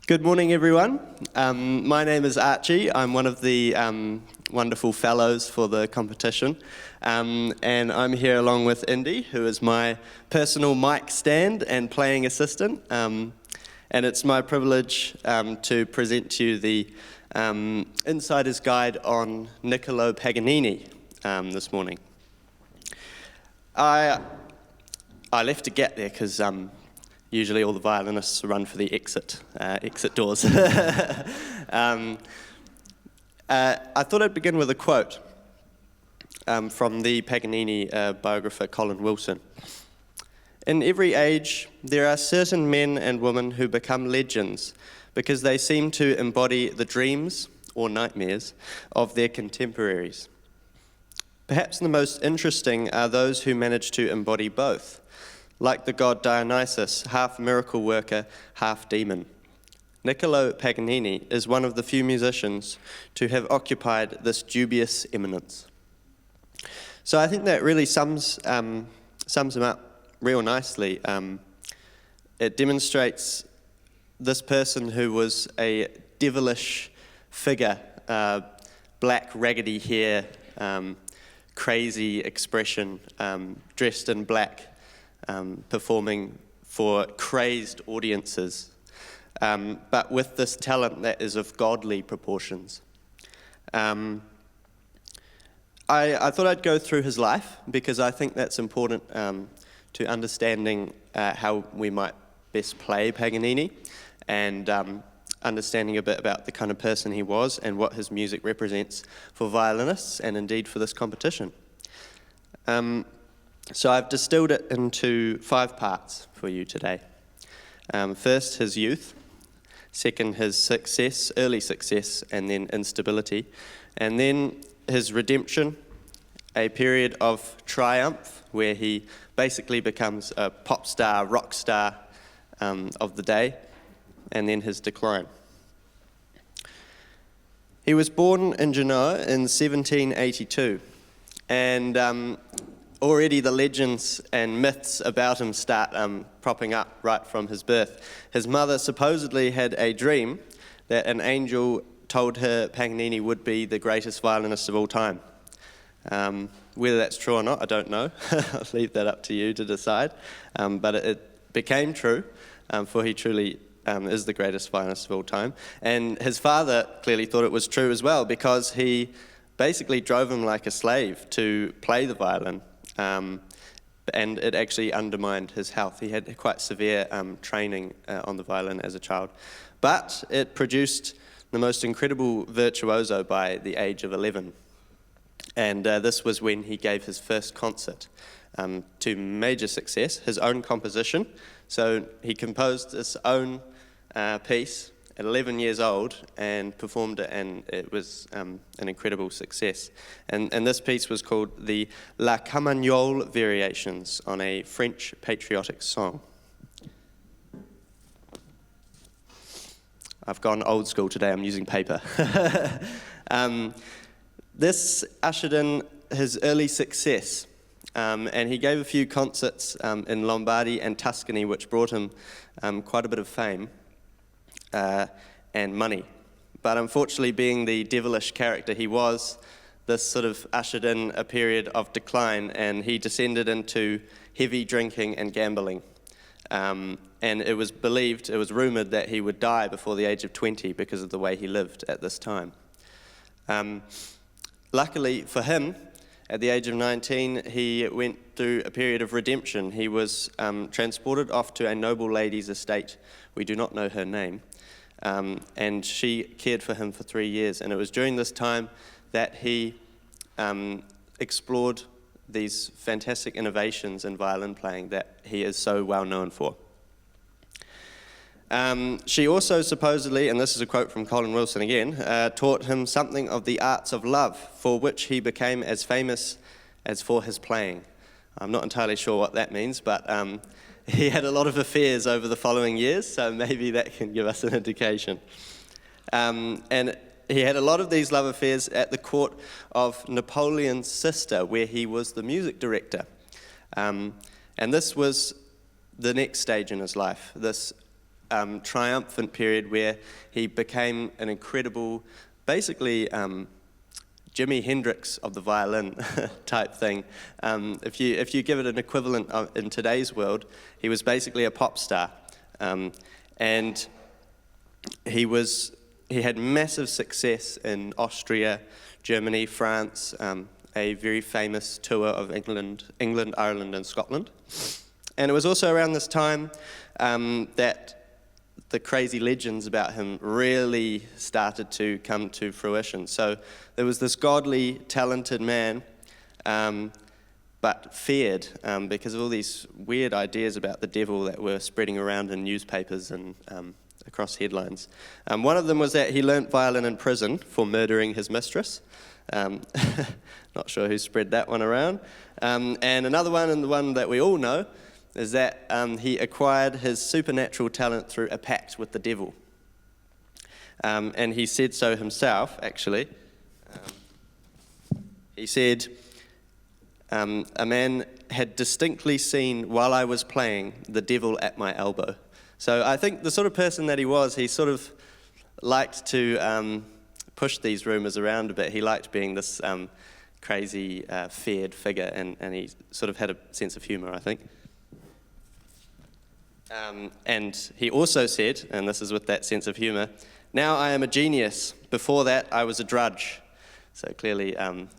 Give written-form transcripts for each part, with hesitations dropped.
Good morning, everyone. My name is Archie. I'm one of the wonderful fellows for the competition. And I'm here along with Indy, who is my personal mic stand and playing assistant. And it's my privilege to present to you the Insider's Guide on Niccolo Paganini this morning. I left to get there because usually all the violinists run for the exit doors. I thought I'd begin with a quote from the Paganini biographer Colin Wilson. In every age, there are certain men and women who become legends because they seem to embody the dreams or nightmares of their contemporaries. Perhaps the most interesting are those who manage to embody both, like the god Dionysus, half miracle worker, half demon. Niccolo Paganini is one of the few musicians to have occupied this dubious eminence. So I think that really sums him up real nicely. It demonstrates this person who was a devilish figure, black raggedy hair, crazy expression, dressed in black, performing for crazed audiences, but with this talent that is of godly proportions. I thought I'd go through his life because I think that's important to understanding how we might best play Paganini and understanding a bit about the kind of person he was and what his music represents for violinists and indeed for this competition. So I've distilled it into 5 parts for you today. First, his youth. Second, his success, early success, and then instability. And then his redemption, a period of triumph where he basically becomes a pop star, rock star of the day, and then his decline. He was born in Genoa in 1782, and already the legends and myths about him start propping up right from his birth. His mother supposedly had a dream that an angel told her Paganini would be the greatest violinist of all time. Whether that's true or not, I don't know. I'll leave that up to you to decide. But it became true, for he truly is the greatest violinist of all time. And his father clearly thought it was true as well, because he basically drove him like a slave to play the violin. And it actually undermined his health. He had quite severe training on the violin as a child. But it produced the most incredible virtuoso by the age of 11. And this was when he gave his first concert to major success, his own composition. So he composed his own piece at 11 years old and performed it, and it was an incredible success. And this piece was called the La Carmagnole Variations on a French patriotic song. I've gone old school today, I'm using paper. This ushered in his early success, and he gave a few concerts in Lombardy and Tuscany, which brought him quite a bit of fame. And money. But unfortunately, being the devilish character he was, this sort of ushered in a period of decline, and he descended into heavy drinking and gambling. And it was rumored that he would die before the age of 20 because of the way he lived at this time. Luckily for him, at the age of 19, he went through a period of redemption. He was transported off to a noble lady's estate. We do not know her name. And she cared for him for 3 years. And it was during this time that he explored these fantastic innovations in violin playing that he is so well known for. She also supposedly, and this is a quote from Colin Wilson again, taught him something of the arts of love, for which he became as famous as for his playing. I'm not entirely sure what that means, but he had a lot of affairs over the following years, so maybe that can give us an indication. And he had a lot of these love affairs at the court of Napoleon's sister, where he was the music director. And this was the next stage in his life. This triumphant period where he became an incredible, basically Jimi Hendrix of the violin type thing. If you give it an equivalent in today's world, he was basically a pop star, and he had massive success in Austria, Germany, France, a very famous tour of England, Ireland, and Scotland. And it was also around this time that the crazy legends about him really started to come to fruition. So there was this godly, talented man, but feared because of all these weird ideas about the devil that were spreading around in newspapers and across headlines. One of them was that he learnt violin in prison for murdering his mistress. Not sure who spread that one around. And another one, and the one that we all know, is that he acquired his supernatural talent through a pact with the devil. And he said so himself, actually. He said, a man had distinctly seen, while I was playing, the devil at my elbow. So I think the sort of person that he sort of liked to push these rumors around a bit. He liked being this crazy, feared figure, and he sort of had a sense of humor, I think. And he also said, and this is with that sense of humor, now I am a genius. Before that, I was a drudge. So clearly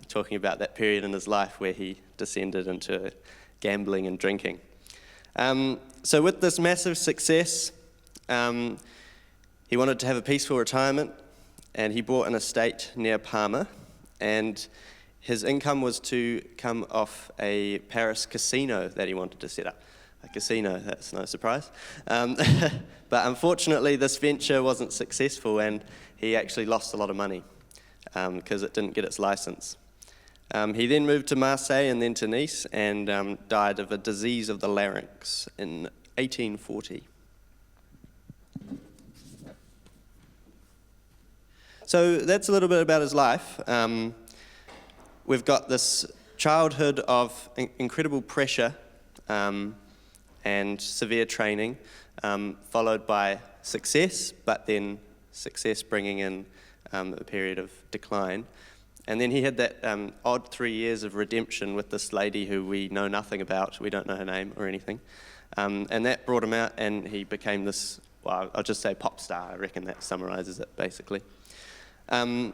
talking about that period in his life where he descended into gambling and drinking. So with this massive success, he wanted to have a peaceful retirement, and he bought an estate near Parma, and his income was to come off a Paris casino that he wanted to set up. A casino, that's no surprise. But unfortunately, this venture wasn't successful, and he actually lost a lot of money because it didn't get its license. He then moved to Marseille and then to Nice, and died of a disease of the larynx in 1840. So that's a little bit about his life. We've got this childhood of incredible pressure and severe training, followed by success, but then success bringing in a period of decline. And then he had that odd 3 years of redemption with this lady who we know nothing about. We don't know her name or anything. And that brought him out, and he became this, well, I'll just say pop star. I reckon that summarizes it, basically. And,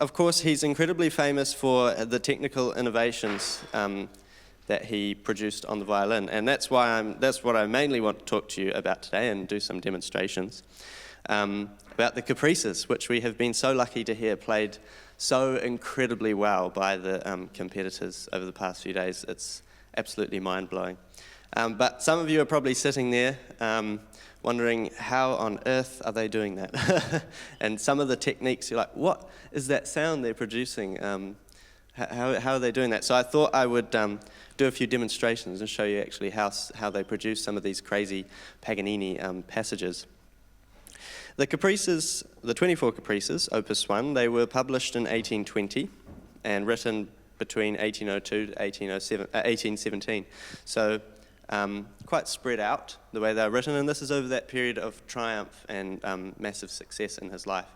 of course, he's incredibly famous for the technical innovations that he produced on the violin. And that's what I mainly want to talk to you about today and do some demonstrations. About the caprices, which we have been so lucky to hear played so incredibly well by the competitors over the past few days. It's absolutely mind-blowing. But some of you are probably sitting there wondering, how on earth are they doing that? And some of the techniques, you're like, what is that sound they're producing? How are they doing that? So I thought I would do a few demonstrations and show you actually how they produce some of these crazy Paganini passages. The caprices, the 24 caprices, Opus 1, they were published in 1820 and written between 1802 to 1817. So quite spread out the way they're written, and this is over that period of triumph and massive success in his life.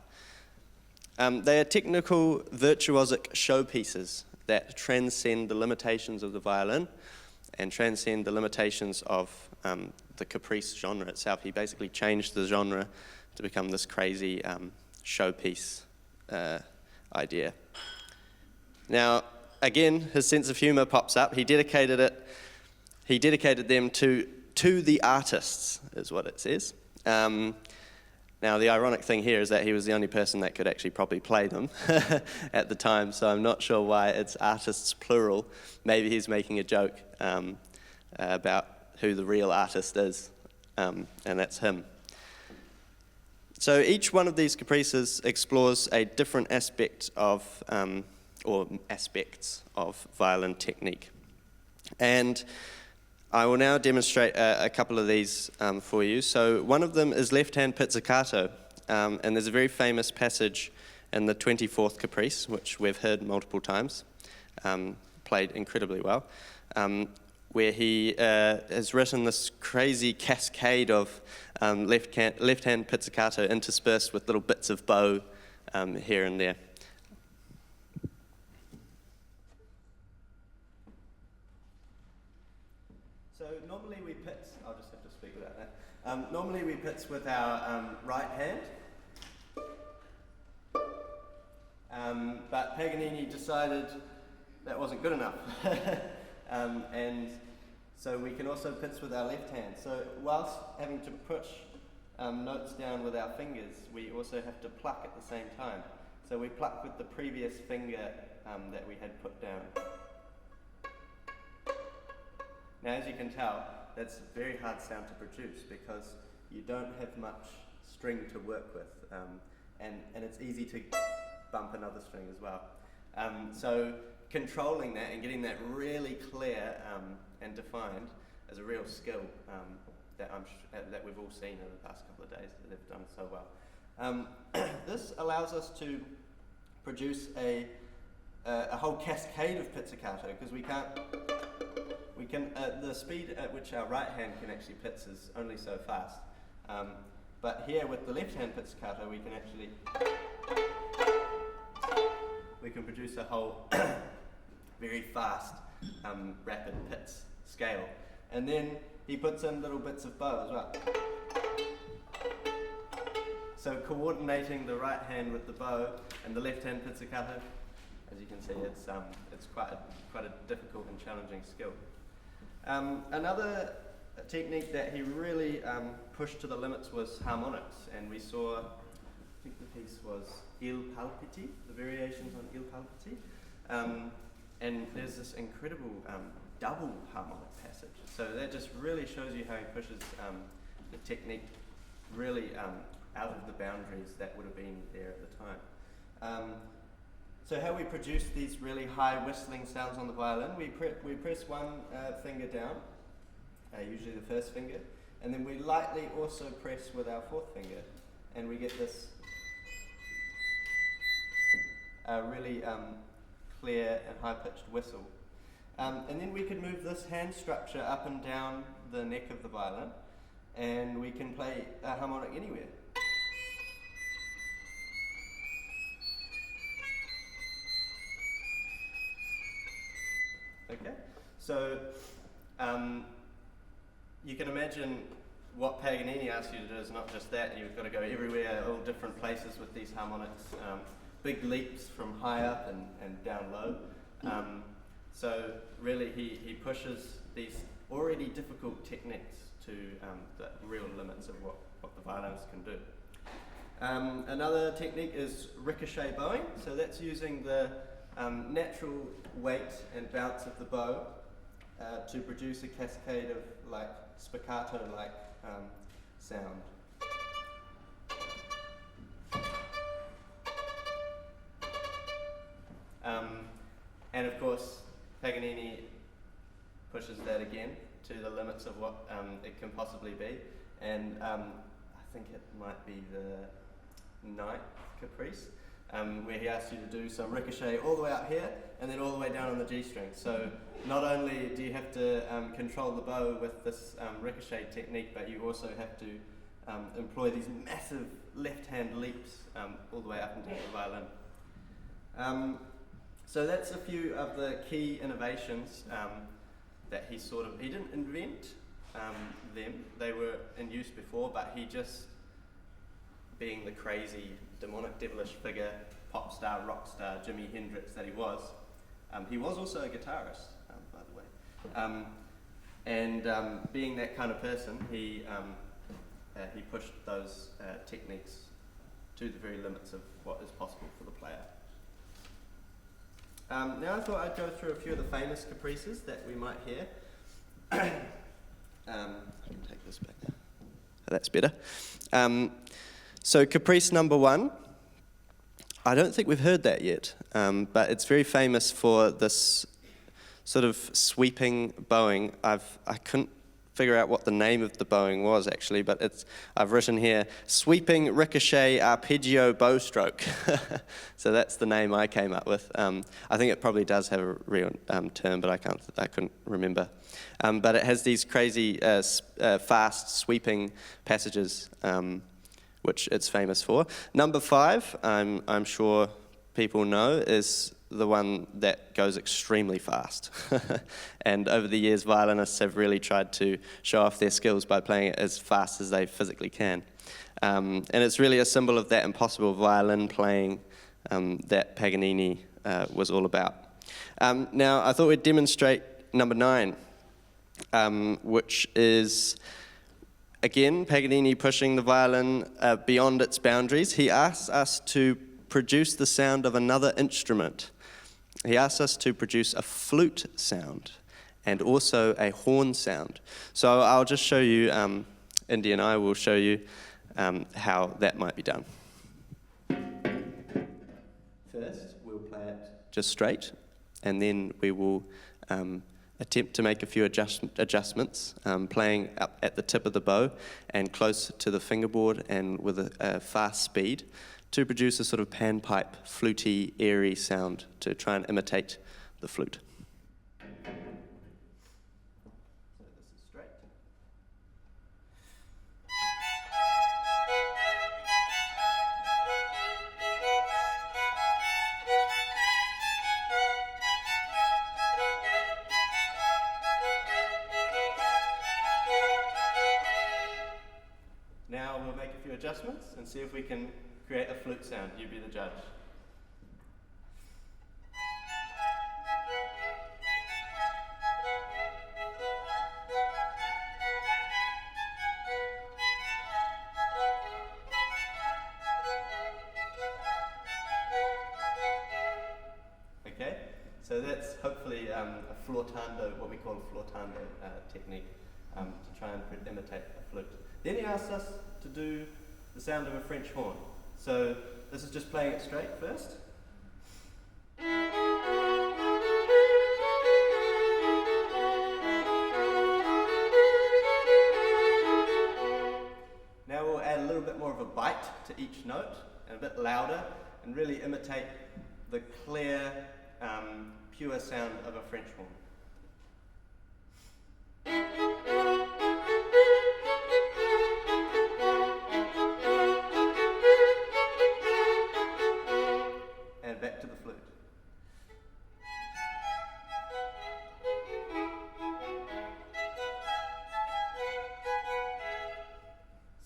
They are technical, virtuosic showpieces that transcend the limitations of the violin and transcend the limitations of the caprice genre itself. He basically changed the genre to become this crazy showpiece idea. Now, again, his sense of humor pops up. He dedicated them to the artists, is what it says. Now, the ironic thing here is that he was the only person that could actually probably play them at the time, so I'm not sure why it's artists plural. Maybe he's making a joke about who the real artist is, and that's him. So each one of these caprices explores a different aspect of, or aspects of violin technique. And I will now demonstrate a couple of these for you. So one of them is left-hand pizzicato, and there's a very famous passage in the 24th caprice, which we've heard multiple times, played incredibly well, where he has written this crazy cascade of left-hand pizzicato interspersed with little bits of bow here and there. So normally we pitch, I'll just have to speak about that. Normally we pitch with our right hand, but Paganini decided that wasn't good enough. And so we can also pitch with our left hand. So whilst having to push notes down with our fingers, we also have to pluck at the same time. So we pluck with the previous finger that we had put down. Now, as you can tell, that's a very hard sound to produce because you don't have much string to work with, and it's easy to bump another string as well. So controlling that and getting that really clear and defined is a real skill that we've all seen in the past couple of days that they've done so well. This allows us to produce a whole cascade of pizzicato because the speed at which our right hand can actually pitch is only so fast. But here with the left hand pizzicato we can produce a whole very fast, rapid pitch scale. And then he puts in little bits of bow as well. So coordinating the right hand with the bow and the left hand pizzicato, as you can see, it's quite a difficult and challenging skill. Another technique that he really pushed to the limits was harmonics, and we saw, I think the piece was Il Palpiti, the variations on Il Palpiti, and there's this incredible double harmonic passage. So that just really shows you how he pushes the technique really out of the boundaries that would have been there at the time. So how we produce these really high whistling sounds on the violin, we press one finger down, usually the first finger, and then we lightly also press with our fourth finger, and we get this really clear and high-pitched whistle. And then we can move this hand structure up and down the neck of the violin, and we can play a harmonic anywhere. Okay, so you can imagine what Paganini asks you to do is not just that. You've got to go everywhere, all different places with these harmonics, big leaps from high up and down low. So really he pushes these already difficult techniques to the real limits of what the violinist can do. Another technique is ricochet bowing. So that's using the natural weight and bounce of the bow to produce a cascade of like spiccato-like sound. And of course, Paganini pushes that again to the limits of what it can possibly be. And I think it might be the ninth caprice, where he asks you to do some ricochet all the way up here and then all the way down on the G string. So not only do you have to control the bow with this ricochet technique, but you also have to employ these massive left-hand leaps all the way up and down the violin. So that's a few of the key innovations that he didn't invent them. They were in use before, but he just, being the crazy, demonic, devilish figure, pop star, rock star, Jimi Hendrix that he was also a guitarist, by the way. And being that kind of person, he pushed those techniques to the very limits of what is possible for the player. Now I thought I'd go through a few of the famous caprices that we might hear. I can take this back now. Oh, that's better. So caprice number 1, I don't think we've heard that yet, but it's very famous for this sort of sweeping bowing. I couldn't figure out what the name of the bowing was actually, but I've written here, sweeping ricochet arpeggio bow stroke. So that's the name I came up with. I think it probably does have a real term, but I couldn't remember. But it has these crazy fast sweeping passages, which it's famous for. Number 5, I'm sure people know, is the one that goes extremely fast. And over the years, violinists have really tried to show off their skills by playing it as fast as they physically can. And it's really a symbol of that impossible violin playing that Paganini was all about. Now, I thought we'd demonstrate number 9, which is, again, Paganini pushing the violin beyond its boundaries. He asks us to produce the sound of another instrument. He asks us to produce a flute sound and also a horn sound. So I'll just show you, Indy and I will show you how that might be done. First, we'll play it just straight, and then we will attempt to make a few adjustments, playing up at the tip of the bow and close to the fingerboard and with a fast speed, to produce a sort of panpipe, fluty, airy sound to try and imitate the flute. So this is straight. Now we'll make a few adjustments and see if we can create a flute sound. You be the judge. Okay, so that's hopefully a flautando, what we call a flautando technique, to try and imitate a flute. Then he asks us to do the sound of a French horn. So this is just playing it straight first. Now we'll add a little bit more of a bite to each note and a bit louder and really imitate the clear, pure sound of a French horn.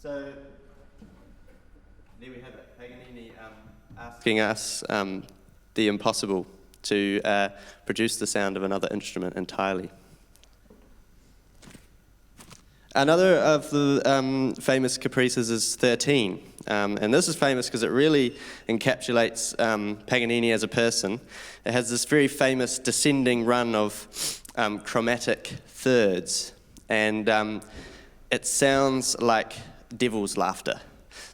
So there we have it, Paganini asking us the impossible, to produce the sound of another instrument entirely. Another of the famous caprices is 13, and this is famous because it really encapsulates Paganini as a person. It has this very famous descending run of chromatic thirds, and it sounds like devil's laughter.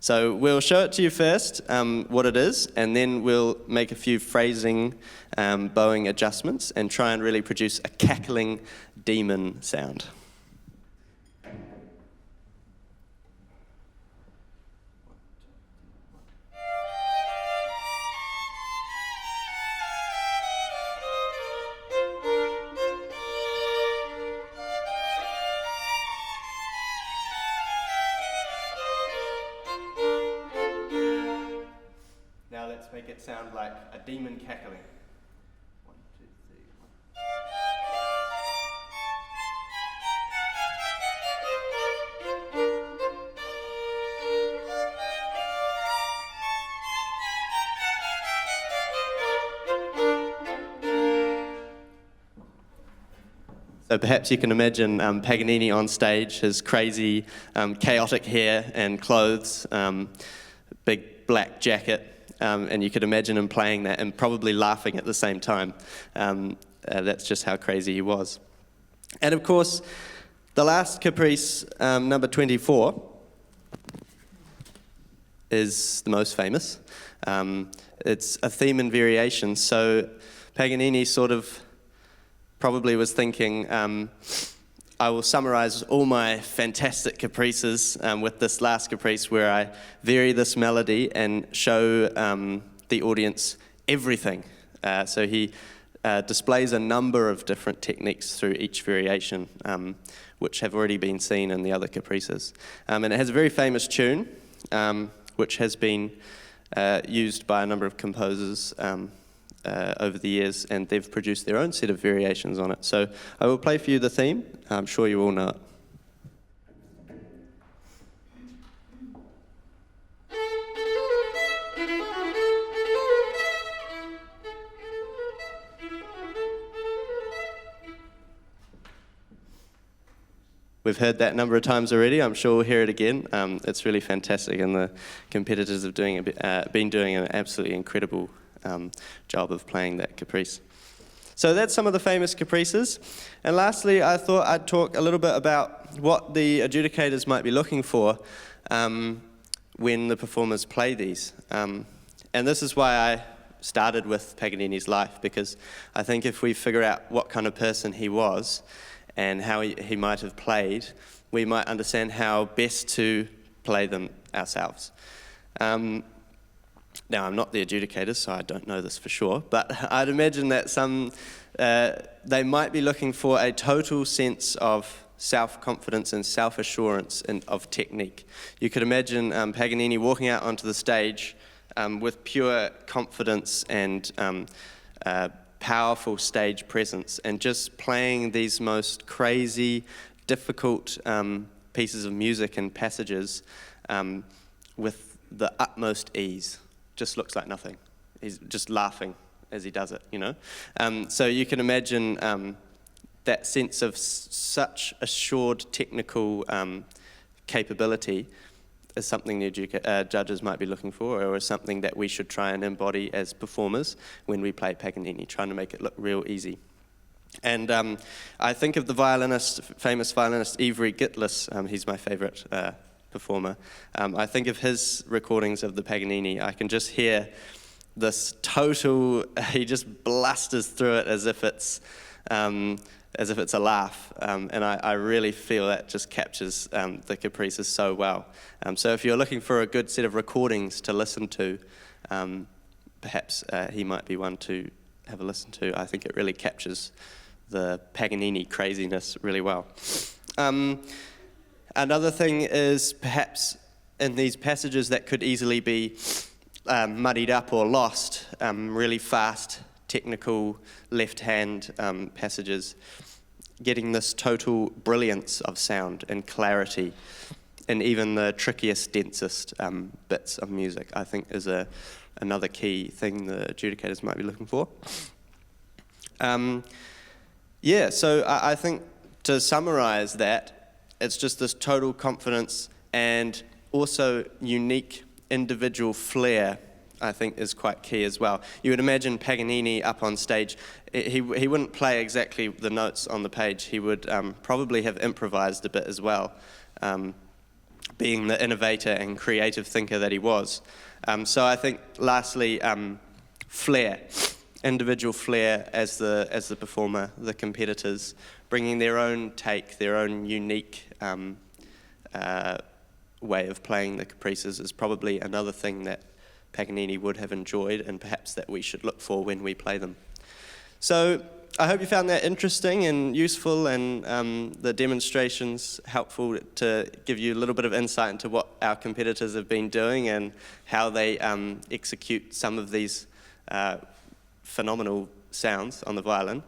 So we'll show it to you first, what it is, and then we'll make a few phrasing, bowing adjustments and try and really produce a cackling demon sound. Now let's make it sound like a demon cackling. 1, 2, 3, 1. So perhaps you can imagine Paganini on stage, his crazy, chaotic hair and clothes, big black jacket, and you could imagine him playing that and probably laughing at the same time. That's just how crazy he was. And of course, the last caprice, number 24, is the most famous. It's a theme and variation. So Paganini sort of probably was thinking, I will summarize all my fantastic caprices with this last caprice where I vary this melody and show the audience everything. So he displays a number of different techniques through each variation, which have already been seen in the other caprices. And it has a very famous tune, which has been used by a number of composers over the years, and they've produced their own set of variations on it. So I will play for you the theme. I'm sure you all know it. We've heard that a number of times already. I'm sure we'll hear it again. It's really fantastic, and the competitors have been doing an absolutely incredible job of playing that caprice. So that's some of the famous caprices. And lastly, I thought I'd talk a little bit about what the adjudicators might be looking for when the performers play these. And this is why I started with Paganini's life, because I think if we figure out what kind of person he was and how he might have played, we might understand how best to play them ourselves. Now, I'm not the adjudicator, so I don't know this for sure, but I'd imagine that they might be looking for a total sense of self-confidence and self-assurance of technique. You could imagine Paganini walking out onto the stage with pure confidence and powerful stage presence, and just playing these most crazy, difficult pieces of music and passages with the utmost ease. Just looks like nothing. He's just laughing as he does it, you know. So you can imagine that sense of such assured technical capability is something the judges might be looking for, or is something that we should try and embody as performers when we play Paganini, trying to make it look real easy. And I think of the famous violinist Ivry Gitlis. He's my favorite performer. I think of his recordings of the Paganini. I can just hear this total, he just blusters through it as if it's a laugh, and I really feel that just captures the caprices so well. So if you're looking for a good set of recordings to listen to, perhaps he might be one to have a listen to. I think it really captures the Paganini craziness really well. Another thing is perhaps in these passages that could easily be muddied up or lost, really fast, technical left-hand passages, getting this total brilliance of sound and clarity in even the trickiest, densest bits of music, I think is another key thing the adjudicators might be looking for. So I think to summarize that, it's just this total confidence and also unique individual flair, I think, is quite key as well. You would imagine Paganini up on stage, he wouldn't play exactly the notes on the page. He would probably have improvised a bit as well, being the innovator and creative thinker that he was. So I think, lastly, flair, individual flair as the performer, the competitors, bringing their own take, their own unique way of playing the caprices is probably another thing that Paganini would have enjoyed, and perhaps that we should look for when we play them. So I hope you found that interesting and useful, and the demonstrations helpful to give you a little bit of insight into what our competitors have been doing and how they execute some of these phenomenal sounds on the violin.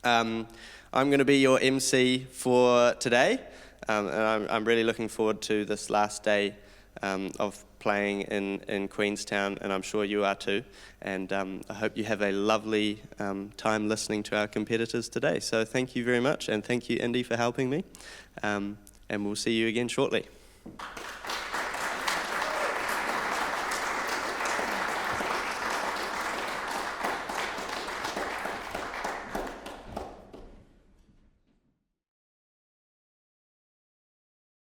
I'm going to be your MC for today, and I'm really looking forward to this last day of playing in Queenstown, and I'm sure you are too. And I hope you have a lovely time listening to our competitors today. So thank you very much, and thank you, Indy, for helping me. And we'll see you again shortly.